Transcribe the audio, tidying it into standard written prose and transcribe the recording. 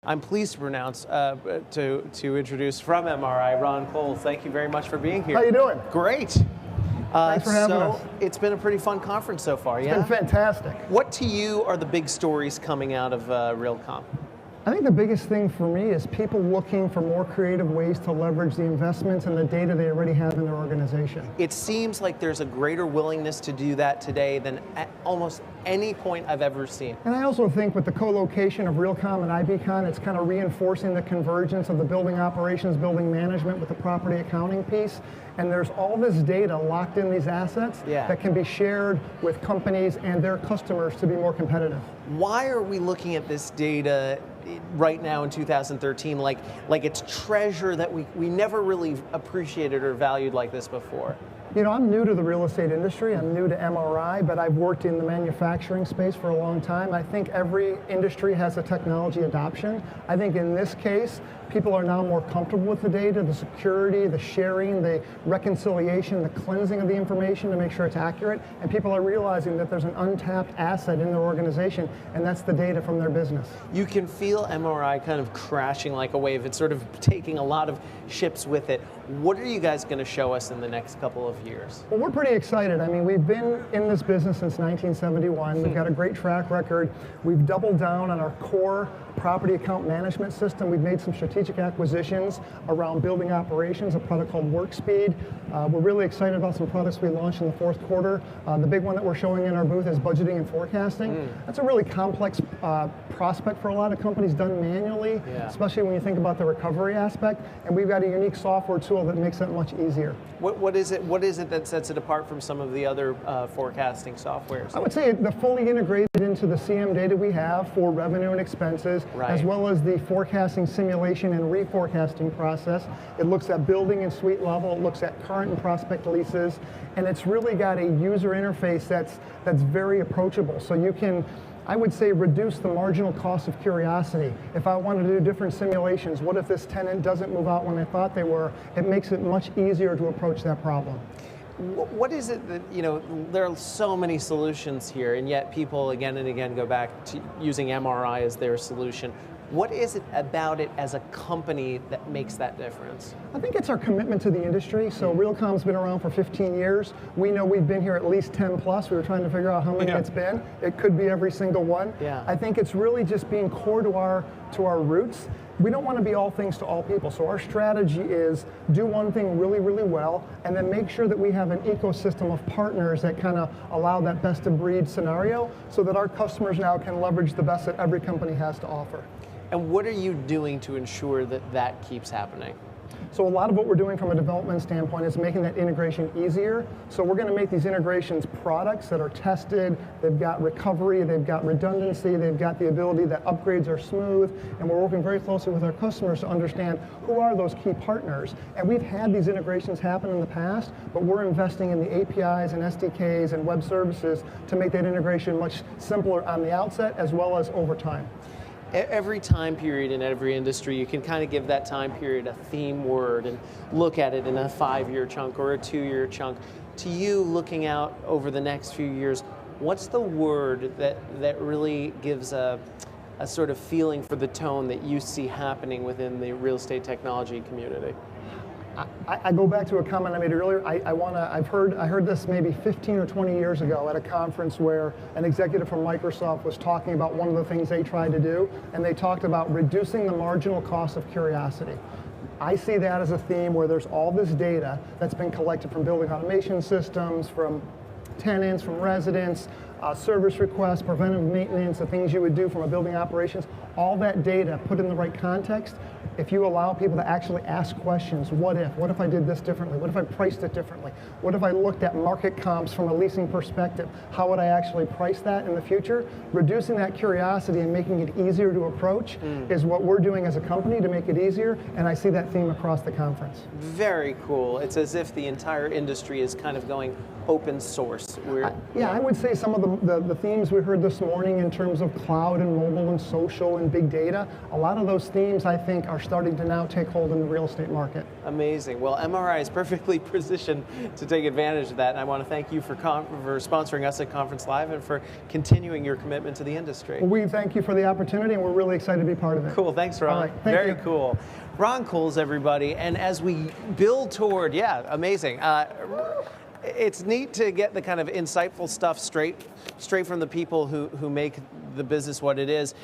I'm pleased to pronounce, to introduce from MRI, Ron Kolz. Thank you very much for being here. How you doing? Great. Thanks for having us. It's been a pretty fun conference so far, yeah? It's been fantastic. What to you are the big stories coming out of Realcomm? I think the biggest thing for me is people looking for more creative ways to leverage the investments and the data they already have in their organization. It seems like there's a greater willingness to do that today than at almost any point I've ever seen. And I also think with the co-location of Realcomm and IBcon, it's kind of reinforcing the convergence of the building operations, building management with the property accounting piece. And there's all this data locked in these assets that can be shared with companies and their customers to be more competitive. Why are we looking at this data right now in 2013 like it's treasure that we never really appreciated or valued like this before? You know, I'm new to the real estate industry. I'm new to MRI, but I've worked in the manufacturing space for a long time. I think every industry has a technology adoption. I think in this case, people are now more comfortable with the data, the security, the sharing, the reconciliation, the cleansing of the information to make sure it's accurate. And people are realizing that there's an untapped asset in their organization, and that's the data from their business. You can feel MRI kind of crashing like a wave. It's sort of taking a lot of ships with it. What are you guys going to show us in the next couple of years? Well, we're pretty excited. I mean, we've been in this business since 1971. We've got a great track record. We've doubled down on our core property account management system. We've made some strategic acquisitions around building operations, a product called WorkSpeed. We're really excited about some products we launched in the fourth quarter. The big one that we're showing in our booth is budgeting and forecasting. That's a really complex prospect for a lot of companies, done manually, especially when you think about the recovery aspect. And we've got a unique software tool that makes that much easier. What is it that sets it apart from some of the other forecasting softwares? I would say the fully integrated into the CM data we have for revenue and expenses, as well as the forecasting, simulation, and reforecasting process. It looks at building and suite level. It looks at current and prospect leases, and it's really got a user interface that's very approachable. So you can, I would say, reduce the marginal cost of curiosity. If I wanted to do different simulations, what if this tenant doesn't move out when I thought they were? It makes it much easier to approach that problem. What is it that, you know, there are so many solutions here, and yet people again and again go back to using MRI as their solution. What is it about it as a company that makes that difference? I think it's our commitment to the industry. So Realcomm's been around for 15 years. We know we've been here at least 10 plus. We were trying to figure out how many it's been. It could be every single one. I think it's really just being core to our roots. We don't want to be all things to all people. So our strategy is do one thing really, really well, and then make sure that we have an ecosystem of partners that kind of allow that best of breed scenario so that our customers now can leverage the best that every company has to offer. And what are you doing to ensure that that keeps happening? So a lot of what we're doing from a development standpoint is making that integration easier. So we're going to make these integrations products that are tested, they've got recovery, they've got redundancy, they've got the ability that upgrades are smooth, and we're working very closely with our customers to understand who are those key partners. And we've had these integrations happen in the past, but we're investing in the APIs and SDKs and web services to make that integration much simpler on the outset as well as over time. Every time period in every industry, you can kind of give that time period a theme word and look at it in a 5-year chunk or a 2-year chunk. To you, looking out over the next few years, what's the word that really gives a sort of feeling for the tone that you see happening within the real estate technology community? I go back to a comment I made earlier. I heard this maybe 15 or 20 years ago at a conference where an executive from Microsoft was talking about one of the things they tried to do, and they talked about reducing the marginal cost of curiosity. I see that as a theme where there's all this data that's been collected from building automation systems, from tenants, from residents, service requests, preventive maintenance, the things you would do from a building operations, all that data put in the right context. If you allow people to actually ask questions, what if I did this differently? What if I priced it differently? What if I looked at market comps from a leasing perspective? How would I actually price that in the future? Reducing that curiosity and making it easier to approach is what we're doing as a company to make it easier, and I see that theme across the conference. Very cool. It's as if the entire industry is kind of going open source. I would say some of the themes we heard this morning in terms of cloud and mobile and social and and big data. A lot of those themes, I think, are starting to now take hold in the real estate market. Amazing. Well, MRI is perfectly positioned to take advantage of that, and I want to thank you for sponsoring us at Conference Live and for continuing your commitment to the industry. Well, we thank you for the opportunity, and we're really excited to be part of it. Cool. Thanks, Ron. All right, thank Very you. cool. Ron Kolz, everybody, and as we build toward, amazing. It's neat to get the kind of insightful stuff straight from the people who make the business what it is.